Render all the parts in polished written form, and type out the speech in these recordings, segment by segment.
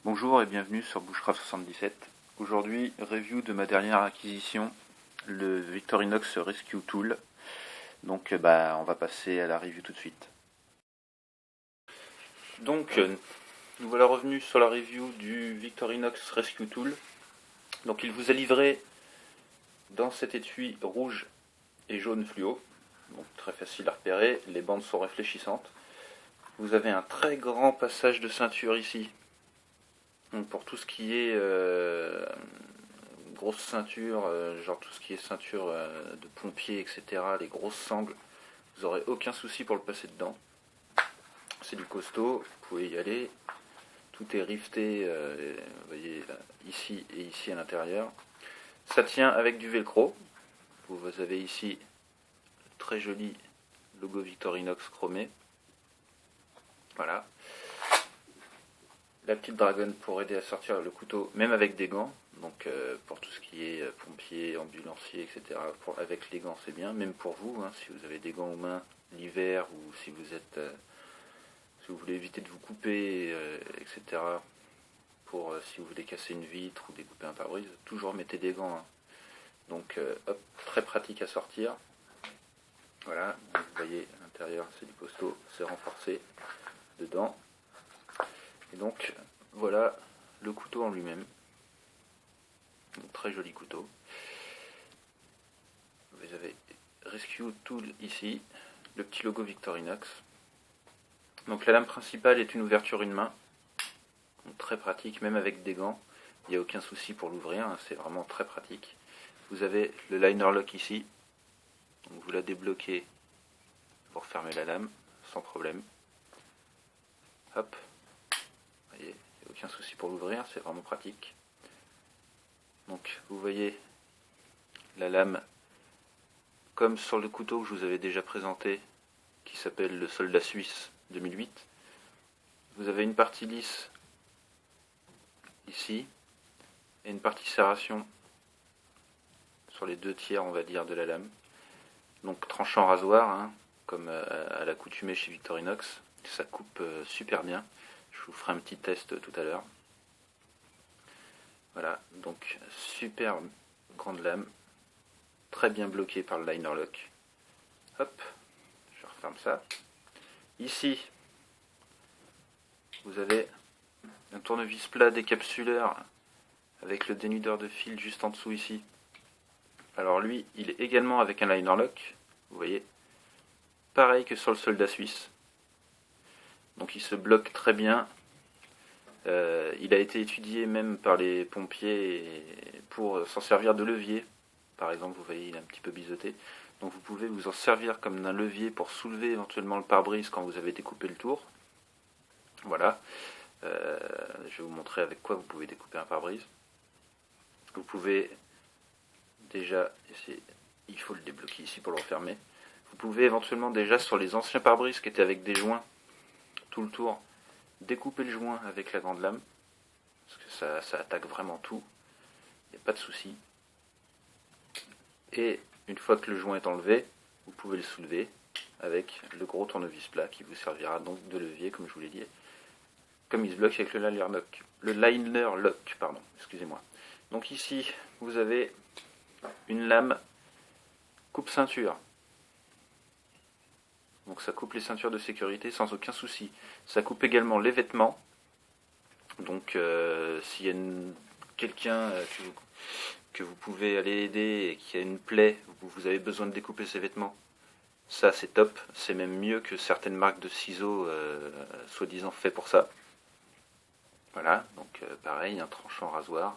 Bonjour et bienvenue sur Bushcraft77. Aujourd'hui, review de ma dernière acquisition, le Victorinox Rescue Tool. Donc on va passer à la review tout de suite. Donc nous voilà revenus sur la review du Victorinox Rescue Tool. Donc il vous est livré dans cet étui rouge et jaune fluo. Donc très facile à repérer, les bandes sont réfléchissantes. Vous avez un très grand passage de ceinture ici. Donc pour tout ce qui est grosse ceinture, genre tout ce qui est ceinture de pompier, etc., les grosses sangles, vous n'aurez aucun souci pour le passer dedans. C'est du costaud, vous pouvez y aller. Tout est rifté, vous voyez, ici et ici à l'intérieur. Ça tient avec du velcro. Vous avez ici le très joli logo Victorinox chromé. Voilà. La petite dragonne pour aider à sortir le couteau, même avec des gants. Donc pour tout ce qui est pompier, ambulancier, etc. Avec les gants c'est bien, même pour vous, hein, si vous avez des gants aux mains l'hiver ou si vous êtes, si vous voulez éviter de vous couper, etc. Pour si vous voulez casser une vitre ou découper un pare-brise, toujours mettez des gants. Hein. Donc hop, très pratique à sortir. Voilà, vous voyez à l'intérieur c'est du costaud, c'est renforcé dedans. Et donc voilà le couteau en lui-même. Très joli couteau. Vous avez Rescue Tool ici, le petit logo Victorinox. Donc la lame principale est une ouverture une main. Donc, très pratique, même avec des gants. Il n'y a aucun souci pour l'ouvrir, hein, c'est vraiment très pratique. Vous avez le liner lock ici. Donc, vous la débloquez pour fermer la lame sans problème. Hop. Vous voyez, il n'y a aucun souci pour l'ouvrir, c'est vraiment pratique. Donc vous voyez la lame comme sur le couteau que je vous avais déjà présenté, qui s'appelle le Soldat Suisse 2008. Vous avez une partie lisse ici et une partie serration sur les 2/3 on va dire de la lame. Donc tranchant rasoir, hein, comme à l'accoutumée chez Victorinox, ça coupe super bien. Je vous ferai un petit test tout à l'heure. Voilà, donc super grande lame, très bien bloquée par le liner lock. Hop, je referme ça. Ici, vous avez un tournevis plat décapsuleur avec le dénudeur de fil juste en dessous ici. Alors lui, il est également avec un liner lock, vous voyez. Pareil que sur le Soldat Suisse. Donc il se bloque très bien. Il a été étudié même par les pompiers pour s'en servir de levier. Par exemple, vous voyez, il est un petit peu biseauté. Donc vous pouvez vous en servir comme d'un levier pour soulever éventuellement le pare-brise quand vous avez découpé le tour. Voilà. Je vais vous montrer avec quoi vous pouvez découper un pare-brise. Vous pouvez déjà essayer, il faut le débloquer ici pour le refermer. Vous pouvez éventuellement déjà sur les anciens pare-brise qui étaient avec des joints tout le tour, découper le joint avec la grande lame, parce que ça attaque vraiment tout, il n'y a pas de souci. Et une fois que le joint est enlevé, vous pouvez le soulever avec le gros tournevis plat qui vous servira donc de levier, comme je vous l'ai dit, comme il se bloque avec le liner lock. Le liner lock, pardon, excusez-moi. Donc ici, vous avez une lame coupe-ceinture. Donc ça coupe les ceintures de sécurité sans aucun souci. Ça coupe également les vêtements. Donc s'il y a quelqu'un que vous pouvez aller aider et qui a une plaie, vous avez besoin de découper ses vêtements, ça c'est top. C'est même mieux que certaines marques de ciseaux soi-disant faits pour ça. Voilà, donc pareil, un tranchant rasoir.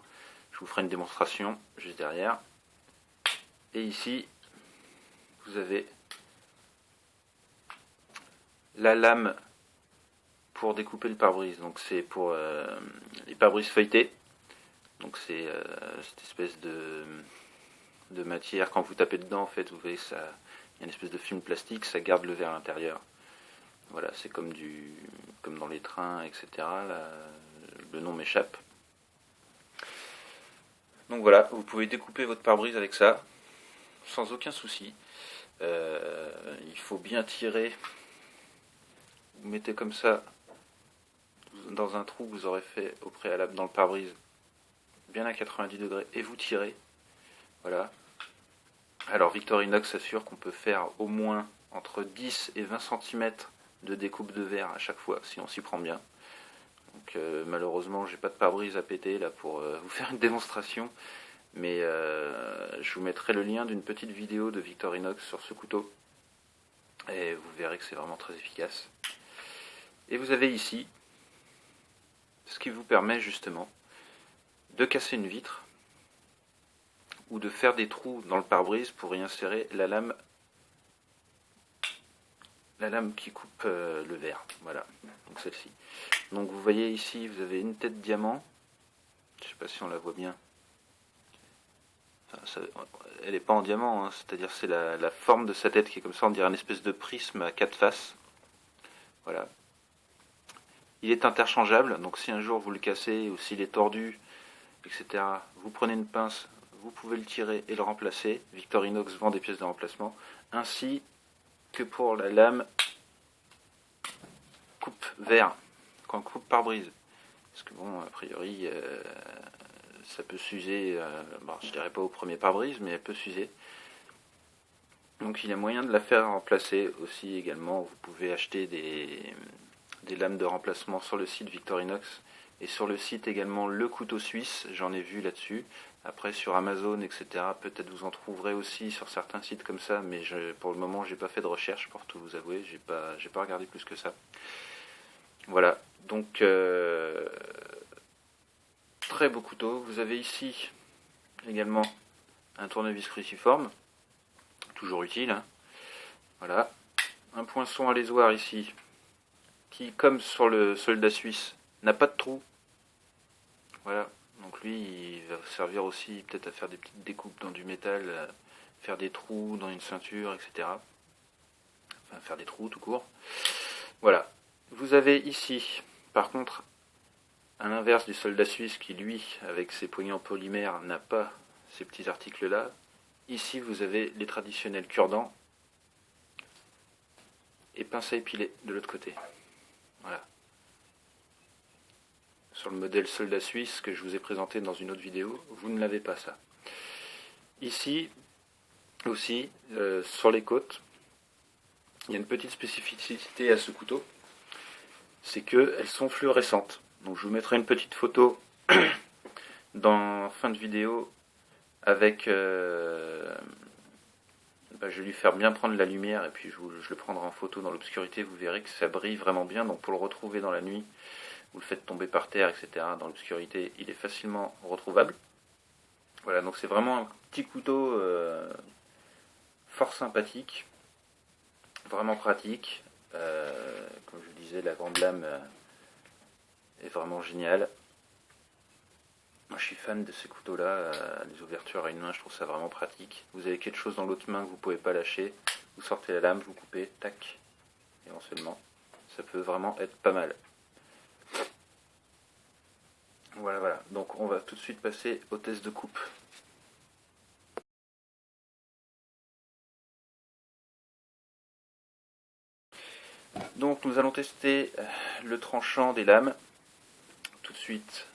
Je vous ferai une démonstration juste derrière. Et ici, vous avez la lame pour découper le pare-brise. Donc c'est pour les pare-brises feuilletés. Donc c'est cette espèce de matière, quand vous tapez dedans, en fait, vous voyez, ça, il y a une espèce de film plastique, ça garde le verre à l'intérieur. Voilà, c'est comme dans les trains, etc. Là, le nom m'échappe. Donc voilà, vous pouvez découper votre pare-brise avec ça, sans aucun souci. Il faut bien tirer. Vous mettez comme ça, vous dans un trou que vous aurez fait au préalable dans le pare-brise, bien à 90 degrés, et vous tirez. Voilà. Alors Victorinox assure qu'on peut faire au moins entre 10 et 20 cm de découpe de verre à chaque fois, si on s'y prend bien. Donc malheureusement, j'ai pas de pare-brise à péter là pour vous faire une démonstration, mais je vous mettrai le lien d'une petite vidéo de Victorinox sur ce couteau, et vous verrez que c'est vraiment très efficace. Et vous avez ici ce qui vous permet justement de casser une vitre ou de faire des trous dans le pare-brise pour y insérer la lame qui coupe le verre. Voilà, donc celle-ci. Donc vous voyez ici, vous avez une tête diamant. Je ne sais pas si on la voit bien. Enfin, elle n'est pas en diamant, hein, c'est-à-dire c'est la forme de sa tête qui est comme ça, on dirait une espèce de prisme à 4 faces. Voilà. Il est interchangeable, donc si un jour vous le cassez ou s'il est tordu, etc., vous prenez une pince, vous pouvez le tirer et le remplacer. Victorinox vend des pièces de remplacement, ainsi que pour la lame coupe verre, quand coupe pare-brise. Parce que bon, a priori, ça peut s'user, bon, je dirais pas au premier pare-brise, mais elle peut s'user. Donc il y a moyen de la faire remplacer aussi également. Vous pouvez acheter des lames de remplacement sur le site Victorinox et sur le site également Le Couteau Suisse, j'en ai vu là-dessus. Après sur Amazon, etc., peut-être vous en trouverez aussi sur certains sites comme ça, mais pour le moment j'ai pas fait de recherche pour tout vous avouer, j'ai pas regardé plus que ça. Voilà, donc très beau couteau. Vous avez ici également un tournevis cruciforme, toujours utile, hein. Voilà, un poinçon à lésoir ici, qui comme sur le soldat suisse, n'a pas de trou. Voilà, donc lui il va servir aussi peut-être à faire des petites découpes dans du métal, faire des trous dans une ceinture, etc. Enfin faire des trous tout court. Voilà, vous avez ici par contre, à l'inverse du soldat suisse qui lui, avec ses poignées en polymère, n'a pas ces petits articles là. Ici vous avez les traditionnels cure-dents et pince à épiler de l'autre côté. Voilà. Sur le modèle soldat suisse que je vous ai présenté dans une autre vidéo, vous ne l'avez pas ça. Ici aussi, sur les côtes, il y a une petite spécificité à ce couteau, c'est qu'elles sont fluorescentes. Donc je vous mettrai une petite photo dans fin de vidéo avec... je vais lui faire bien prendre la lumière et puis je le prendrai en photo dans l'obscurité, vous verrez que ça brille vraiment bien. Donc pour le retrouver dans la nuit, vous le faites tomber par terre, etc. Dans l'obscurité, il est facilement retrouvable. Voilà, donc c'est vraiment un petit couteau fort sympathique, vraiment pratique. Comme je vous disais, la grande lame est vraiment géniale. Moi je suis fan de ces couteaux là, les ouvertures à une main, je trouve ça vraiment pratique. Vous avez quelque chose dans l'autre main que vous ne pouvez pas lâcher, vous sortez la lame, vous coupez, tac, éventuellement. Ça peut vraiment être pas mal. Voilà, voilà. Donc on va tout de suite passer au test de coupe. Donc nous allons tester le tranchant des lames. Tout de suite,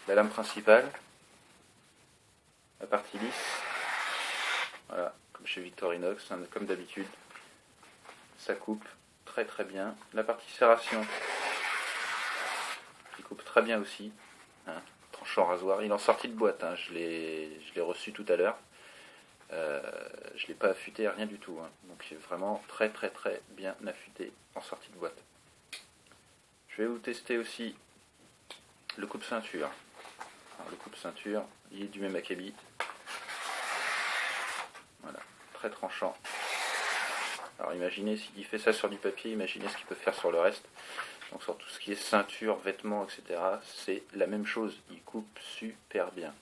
la lame principale, la partie lisse. Voilà, comme chez Victorinox, hein, comme d'habitude. Ça coupe très très bien. La partie serration, qui coupe très bien aussi. Hein, tranchant rasoir. Il est en sortie de boîte, hein, je l'ai reçu tout à l'heure. Je ne l'ai pas affûté, rien du tout. Hein. Donc il est vraiment très très très bien affûté en sortie de boîte. Je vais vous tester aussi le coupe-ceinture. Le coupe-ceinture, il est du même acabit. Voilà, très tranchant. Alors imaginez s'il fait ça sur du papier, imaginez ce qu'il peut faire sur le reste. Donc sur tout ce qui est ceinture, vêtements, etc. C'est la même chose, il coupe super bien.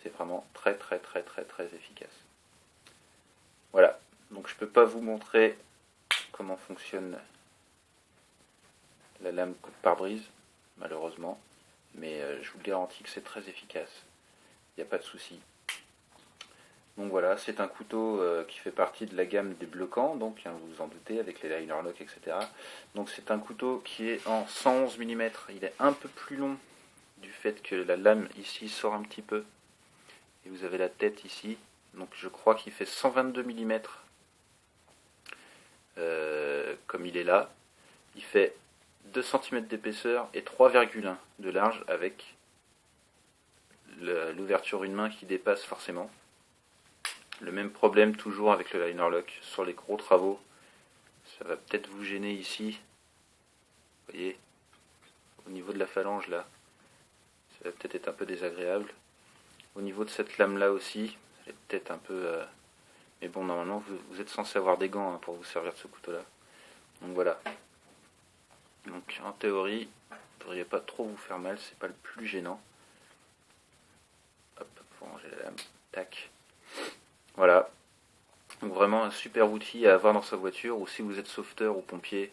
C'est vraiment très très très très très efficace. Voilà, donc je ne peux pas vous montrer comment fonctionne la lame coupe pare-brise, malheureusement, mais je vous garantis que c'est très efficace, il n'y a pas de souci. Donc voilà, c'est un couteau qui fait partie de la gamme des bloquants, donc hein, vous vous en doutez, avec les liner lock, etc. Donc c'est un couteau qui est en 111 mm. Il est un peu plus long du fait que la lame ici sort un petit peu. Et vous avez la tête ici. Donc je crois qu'il fait 122 mm comme il est là. Il fait 2 cm d'épaisseur et 3,1 de large avec l'ouverture une main qui dépasse forcément. Le même problème toujours avec le liner lock sur les gros travaux. Ça va peut-être vous gêner ici. Vous voyez, au niveau de la phalange là, ça va peut-être être un peu désagréable. Au niveau de cette lame là aussi, elle est peut-être un peu... mais bon, normalement vous êtes censé avoir des gants hein, pour vous servir de ce couteau là. Donc voilà. Donc en théorie, vous ne devriez pas trop vous faire mal, c'est pas le plus gênant. Hop, pour ranger la lame. Tac. Voilà. Donc vraiment un super outil à avoir dans sa voiture, ou si vous êtes sauveteur ou pompier.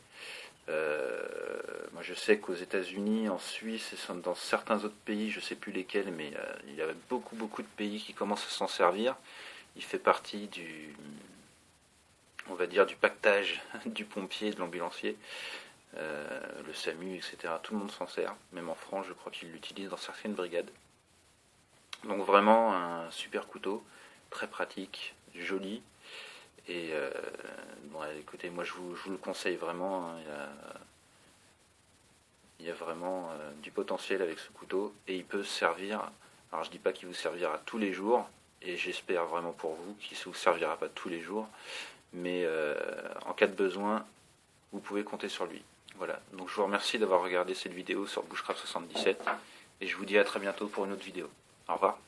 Moi je sais qu'aux États-Unis, en Suisse et dans certains autres pays, je sais plus lesquels, mais il y a beaucoup de pays qui commencent à s'en servir. Il fait partie du, on va dire, du pactage du pompier et de l'ambulancier. Le SAMU, etc. Tout le monde s'en sert. Même en France, je crois qu'ils l'utilisent dans certaines brigades. Donc vraiment un super couteau, très pratique, joli. Et bon, écoutez, moi je vous le conseille vraiment. Hein, il y a vraiment du potentiel avec ce couteau et il peut servir. Alors je dis pas qu'il vous servira tous les jours et j'espère vraiment pour vous qu'il ne vous servira pas tous les jours, mais en cas de besoin, vous pouvez compter sur lui. Voilà, donc je vous remercie d'avoir regardé cette vidéo sur Bushcraft 77 et je vous dis à très bientôt pour une autre vidéo. Au revoir.